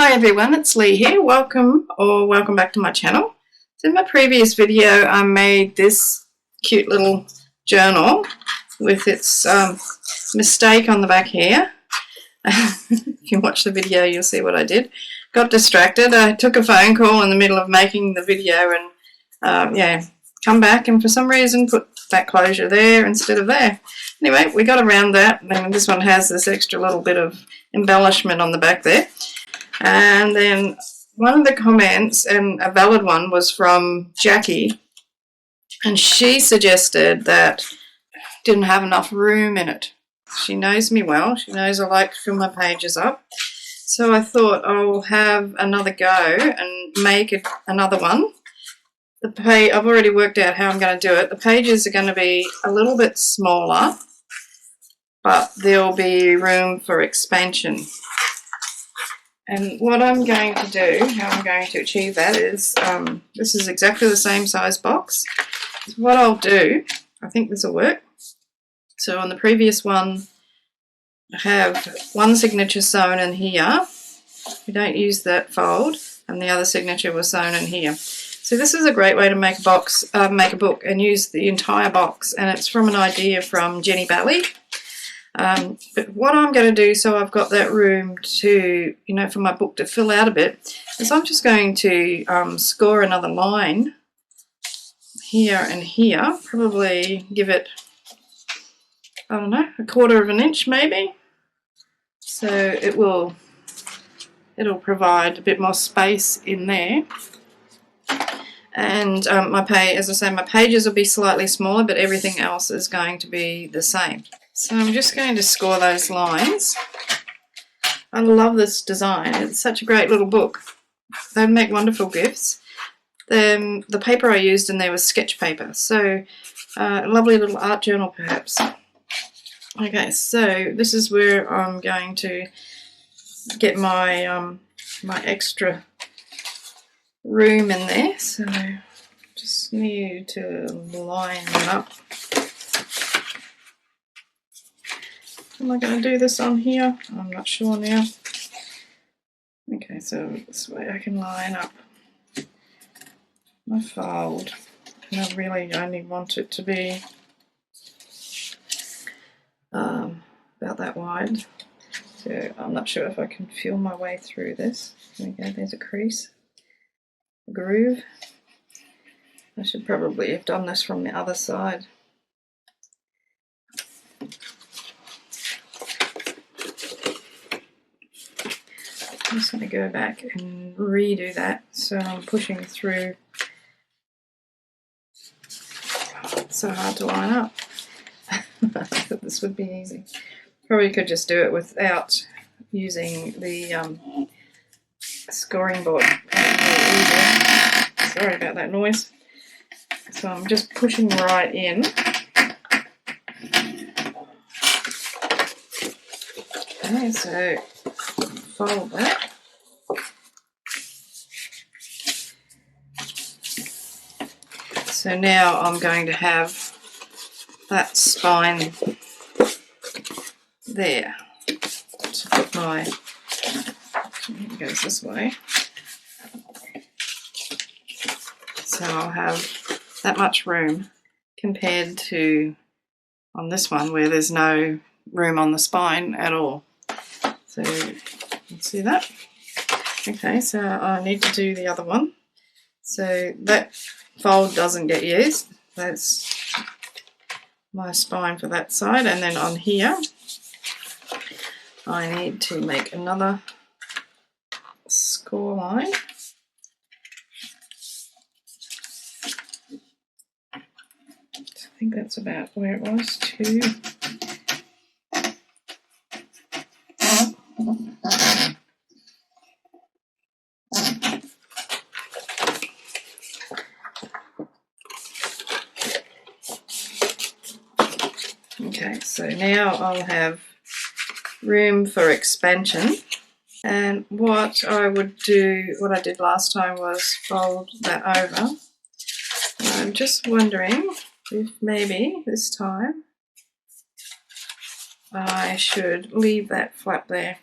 Hi everyone, it's Lee here. Welcome back to my channel. So in my previous video I made this cute little journal with its mistake on the back here. If you watch the video you'll see what I did. Got distracted. I took a phone call in the middle of making the video and come back and for some reason put that closure there instead of there. Anyway, we got around that, and this one has this extra little bit of embellishment on the back there. And then one of the comments, and a valid one, was from Jackie, and she suggested that didn't have enough room in it. She knows me well. She knows I like to fill my pages up. So I thought I'll have another go and make another one. I've already worked out how I'm going to do it. The pages are going to be a little bit smaller, but there'll be room for expansion. And what I'm going to do, how I'm going to achieve that is, this is exactly the same size box. So what I'll do, I think this will work. So on the previous one, I have one signature sewn in here. We don't use that fold, and the other signature was sewn in here. So this is a great way to make a box, make a book, and use the entire box. And it's from an idea from jennibellie. But what I'm going to do, so I've got that room to, for my book to fill out a bit, is I'm just going to score another line here and here, probably give it, I don't know, 1/4 of an inch maybe. So it'll provide a bit more space in there. And as I say, my pages will be slightly smaller, but everything else is going to be the same. So I'm just going to score those lines. I love this design. It's such a great little book. They'd make wonderful gifts. The paper I used in there was sketch paper, so a lovely little art journal perhaps. Okay, so this is where I'm going to get my my extra room in there. So just need to line it up. Am I going to do this on here? I'm not sure now. Okay, so this way I can line up my fold. And I really only want it to be about that wide. So I'm not sure if I can feel my way through this. There we go, there's a crease, a groove. I should probably have done this from the other side. I'm just going to go back and redo that, so I'm pushing through. It's so hard to line up. I thought this would be easy. Probably could just do it without using the scoring board. Sorry about that noise. So I'm just pushing right in. Okay, so fold that. So now I'm going to have that spine there. To put my, it goes this way. So I'll have that much room compared to on this one where there's no room on the spine at all. So let's see that. Okay, so I need to do the other one. So that fold doesn't get used. That's my spine for that side. And then on here, I need to make another score line. I think that's about where it was, 2. Okay, so now I'll have room for expansion, and what I did last time was fold that over. I'm just wondering if maybe this time I should leave that flap there.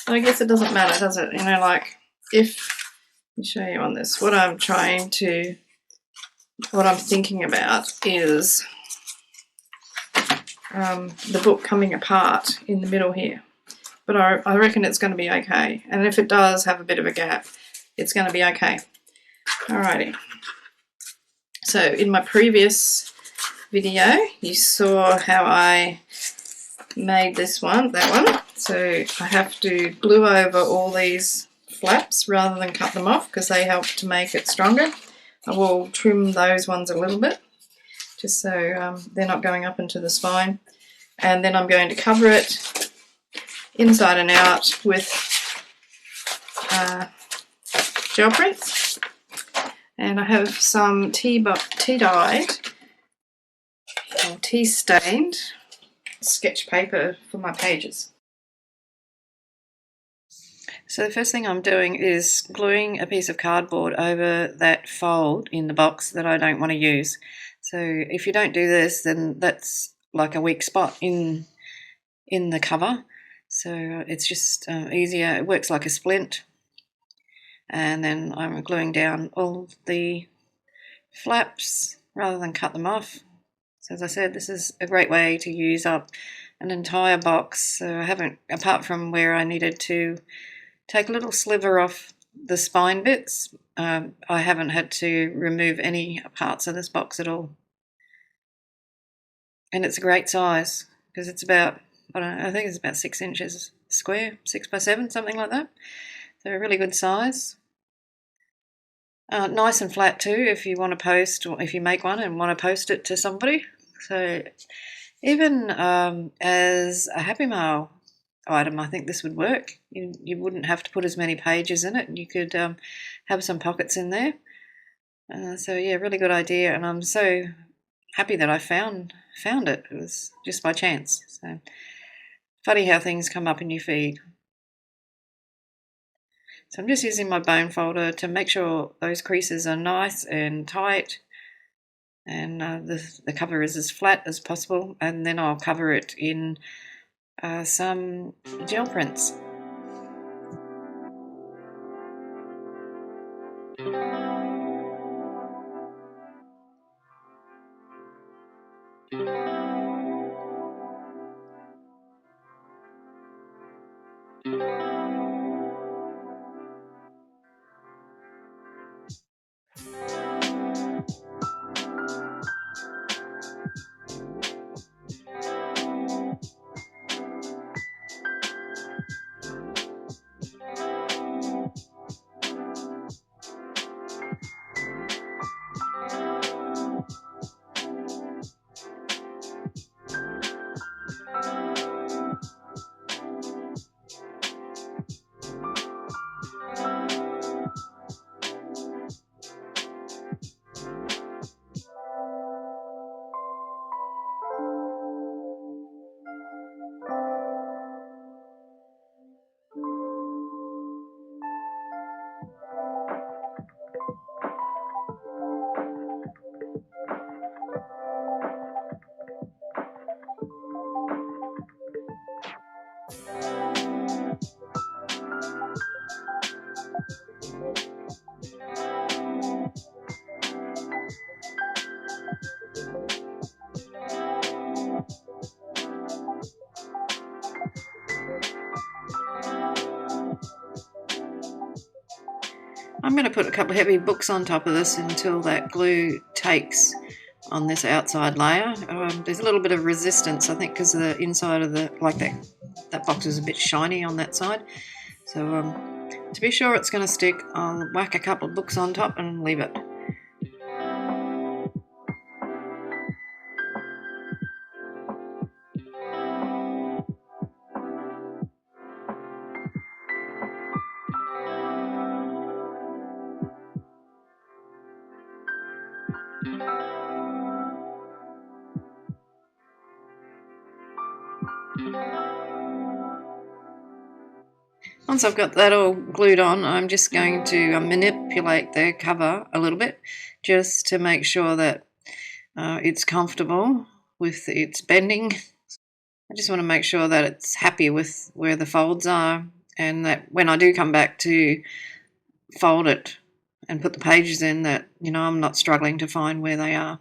I guess it doesn't matter, does it? Like let me show you on this, what I'm thinking about is the book coming apart in the middle here. But I reckon it's going to be okay. And if it does have a bit of a gap, it's going to be okay. Alrighty. So in my previous video, you saw how I made that one. So I have to glue over all these flaps rather than cut them off because they help to make it stronger. I will trim those ones a little bit just so they're not going up into the spine. And then I'm going to cover it inside and out with gel prints. And I have some tea-dyed or tea-stained sketch paper for my pages. So the first thing I'm doing is gluing a piece of cardboard over that fold in the box that I don't want to use. So if you don't do this, then that's like a weak spot in the cover. So it's just easier. It works like a splint. And then I'm gluing down all the flaps rather than cut them off. So as I said, this is a great way to use up an entire box. So I haven't, apart from where I needed to take a little sliver off the spine bits, I haven't had to remove any parts of this box at all. And it's a great size because it's about, I think it's about 6 inches square, 6 by 7, something like that. So a really good size. Nice and flat too if you want to post, or if you make one and want to post it to somebody. So even as a Happy Mail item, I think this would work. You wouldn't have to put as many pages in it. You could have some pockets in there. So yeah, really good idea, and I'm so happy that I found it. It was just by chance. So funny how things come up in your feed. So I'm just using my bone folder to make sure those creases are nice and tight, and the cover is as flat as possible, and then I'll cover it in some gel prints. I'm going to put a couple of heavy books on top of this until that glue takes on this outside layer. There's a little bit of resistance, I think, because the inside of that box is a bit shiny on that side. So to be sure it's going to stick, I'll whack a couple of books on top and leave it. Once I've got that all glued on, I'm just going to manipulate the cover a little bit just to make sure that it's comfortable with its bending. I just want to make sure that it's happy with where the folds are, and that when I do come back to fold it and put the pages in that, you know, I'm not struggling to find where they are.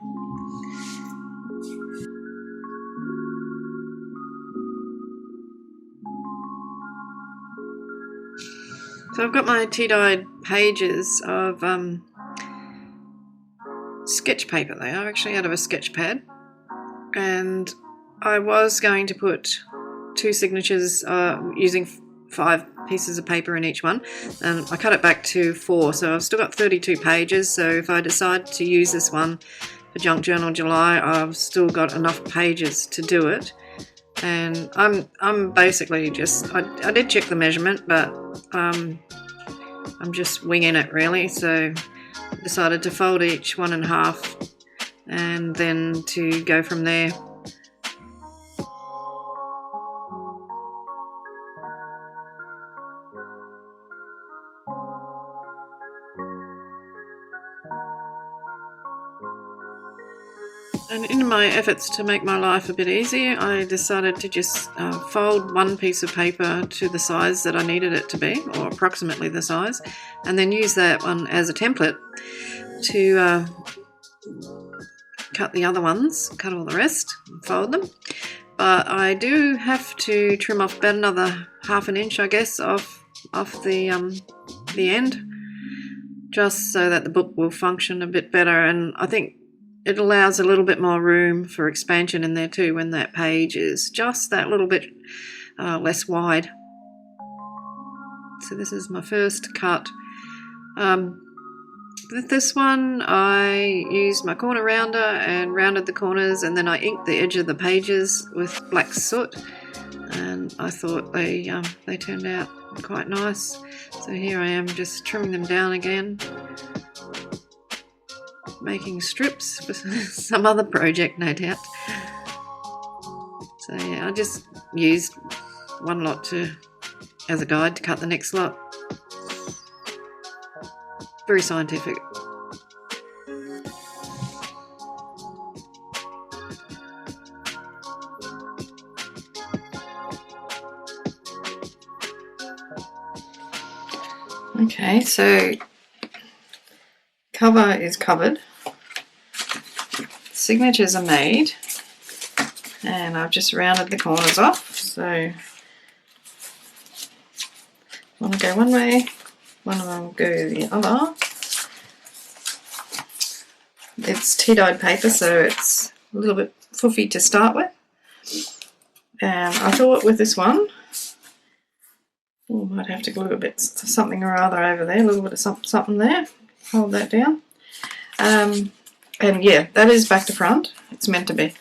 So I've got my tea-dyed pages of sketch paper. They are actually out of a sketch pad, and I was going to put 2 signatures using 5 pieces of paper in each one, and I cut it back to 4, so I've still got 32 pages. So if I decide to use this one for Junk Journal July, I've still got enough pages to do it. And I'm basically just, I did check the measurement, but I'm just winging it really. So I decided to fold each one in half and then to go from there. And in my efforts to make my life a bit easier, I decided to just fold one piece of paper to the size that I needed it to be, or approximately the size, and then use that one as a template to cut the other ones, cut all the rest, and fold them. But I do have to trim off about another ½ an inch, I guess, off the end, just so that the book will function a bit better. And I think it allows a little bit more room for expansion in there too when that page is just that little bit less wide. So this is my first cut. With this one I used my corner rounder and rounded the corners, and then I inked the edge of the pages with black soot, and I thought they turned out quite nice. So here I am just trimming them down again, making strips for some other project, no doubt. So yeah, I just used one lot as a guide to cut the next lot. Very scientific. Okay, so cover is covered, signatures are made, and I've just rounded the corners off. So one will go one way, one will go the other. It's tea-dyed paper, so it's a little bit foofy to start with. And I thought with this one, might have to glue a bit something or other over there, a little bit of something there. Hold that down. And yeah, that is back to front. It's meant to be.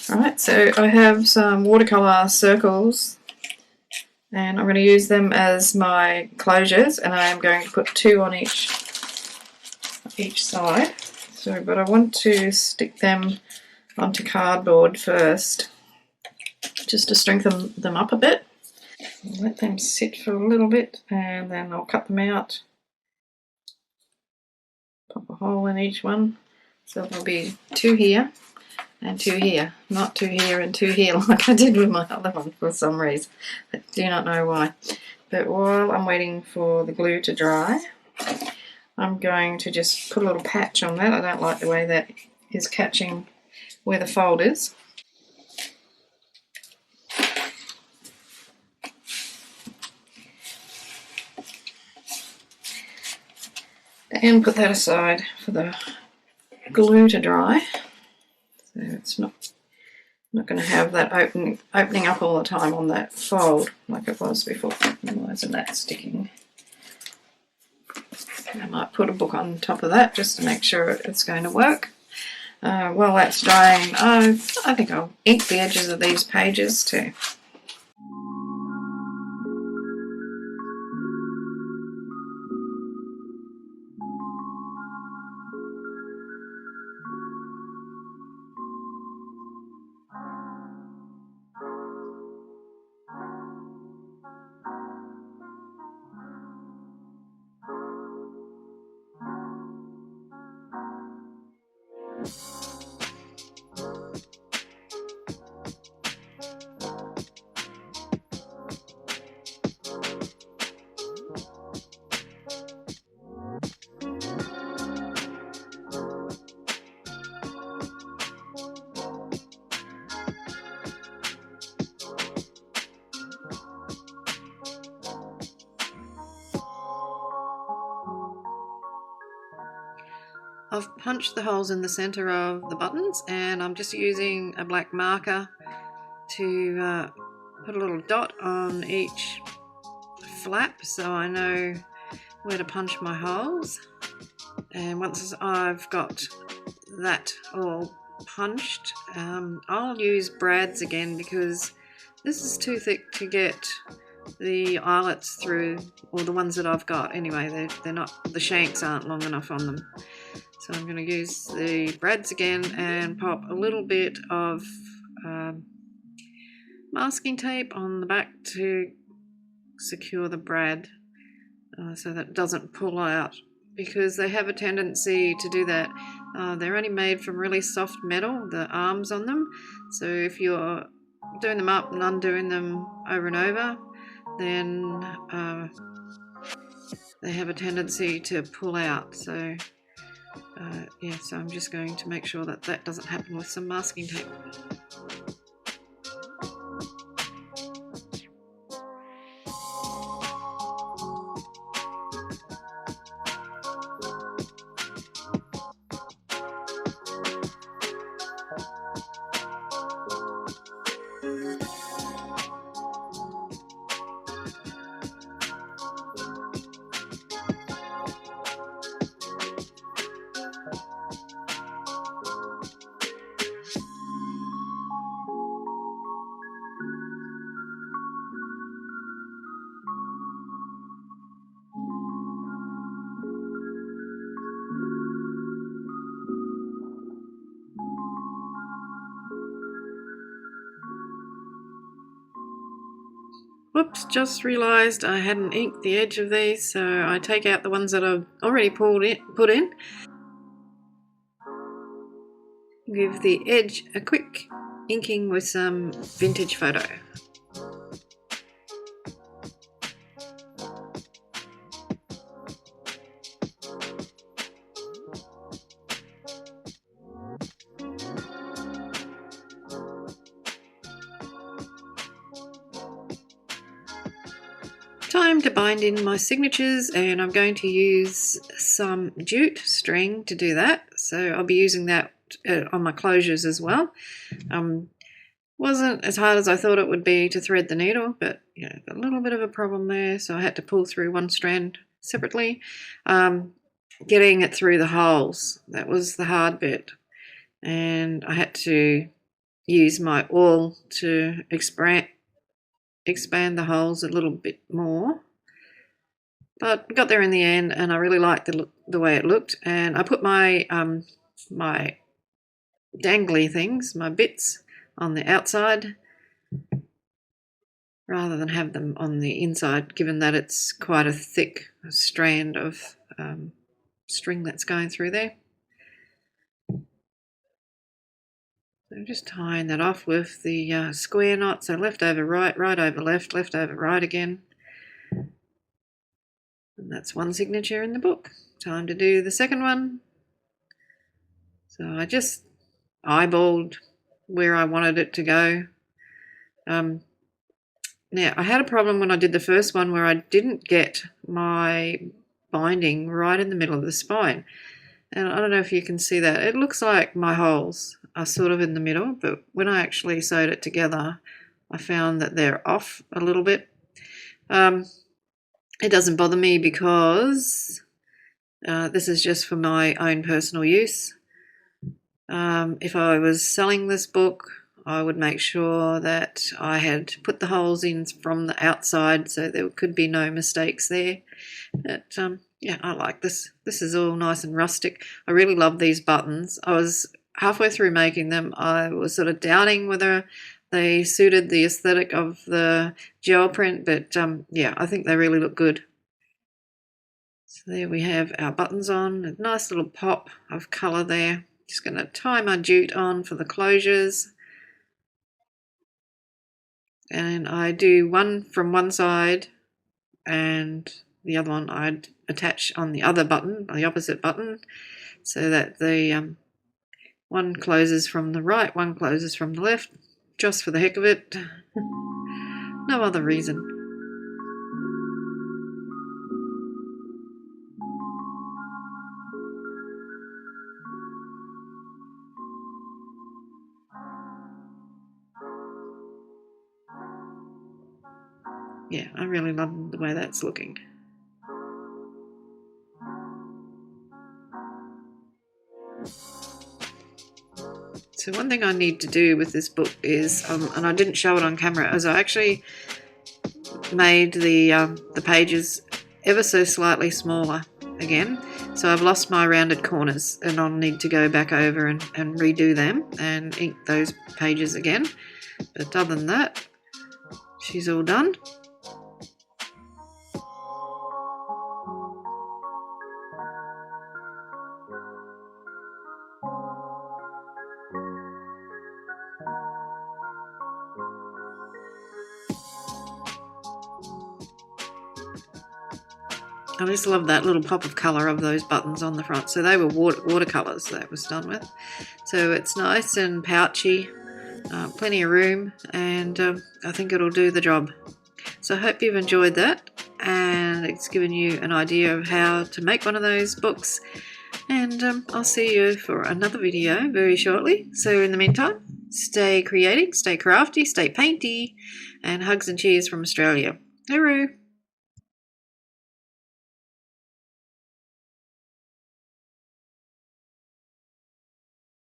Alright, so I have some watercolour circles, and I'm going to use them as my closures, and I am going to put 2 on each side. So, but I want to stick them onto cardboard first, just to strengthen them up a bit. I'll let them sit for a little bit, and then I'll cut them out. Pop a hole in each one. So there'll be 2 here and 2 here, not 2 here and 2 here like I did with my other one for some reason. I do not know why. But while I'm waiting for the glue to dry, I'm going to just put a little patch on that. I don't like the way that is catching where the fold is. And put that aside for the glue to dry. So it's not going to have that opening up all the time on that fold like it was before. Otherwise, that's sticking. I might put a book on top of that just to make sure it's going to work. While that's drying, I think I'll ink the edges of these pages too. I've punched the holes in the center of the buttons, and I'm just using a black marker to put a little dot on each flap so I know where to punch my holes. And once I've got that all punched, I'll use brads again because this is too thick to get the eyelets through, or the ones that I've got anyway. They're not, the shanks aren't long enough on them. So I'm going to use the brads again and pop a little bit of masking tape on the back to secure the brad so that it doesn't pull out, because they have a tendency to do that. They're only made from really soft metal, the arms on them, so if you're doing them up and undoing them over and over, then they have a tendency to pull out. So yeah, so I'm just going to make sure that that doesn't happen with some masking tape. Whoops, just realised I hadn't inked the edge of these, so I take out the ones that I've already put in. Give the edge a quick inking with some vintage photo. Time to bind in my signatures, and I'm going to use some jute string to do that. So I'll be using that on my closures as well. Wasn't as hard as I thought it would be to thread the needle, but you know, a little bit of a problem there, so I had to pull through one strand separately. Getting it through the holes, that was the hard bit, and I had to use my awl to expand the holes a little bit more, but got there in the end, and I really liked the way it looked. And I put my my dangly things, my bits, on the outside rather than have them on the inside, given that it's quite a thick strand of string that's going through there. So just tying that off with the square knot, so left over right, right over left, left over right again. And that's one signature in the book. Time to do the second one. So I just eyeballed where I wanted it to go. Now, I had a problem when I did the first one where I didn't get my binding right in the middle of the spine. And I don't know if you can see that. It looks like my holes are sort of in the middle, but when I actually sewed it together, I found that they're off a little bit. It doesn't bother me because this is just for my own personal use. If I was selling this book, I would make sure that I had put the holes in from the outside so there could be no mistakes there. But yeah, I like this. This is all nice and rustic. I really love these buttons. I was halfway through making them. I was sort of doubting whether they suited the aesthetic of the gel print, but yeah, I think they really look good. So there we have our buttons on. A nice little pop of colour there. Just going to tie my jute on for the closures. And I do one from one side and the other one I'd attach on the other button, the opposite button, so that the one closes from the right, one closes from the left, just for the heck of it. No other reason. yeah, I really love the way that's looking. So one thing I need to do with this book is, and I didn't show it on camera, is I actually made the pages ever so slightly smaller again. So I've lost my rounded corners, and I'll need to go back over and redo them and ink those pages again. But other than that, she's all done. I just love that little pop of colour of those buttons on the front. So they were watercolours that was done with. So it's nice and pouchy, plenty of room, and I think it'll do the job. So I hope you've enjoyed that, and it's given you an idea of how to make one of those books. And I'll see you for another video very shortly. So in the meantime, stay creating, stay crafty, stay painty, and hugs and cheers from Australia. Hooroo!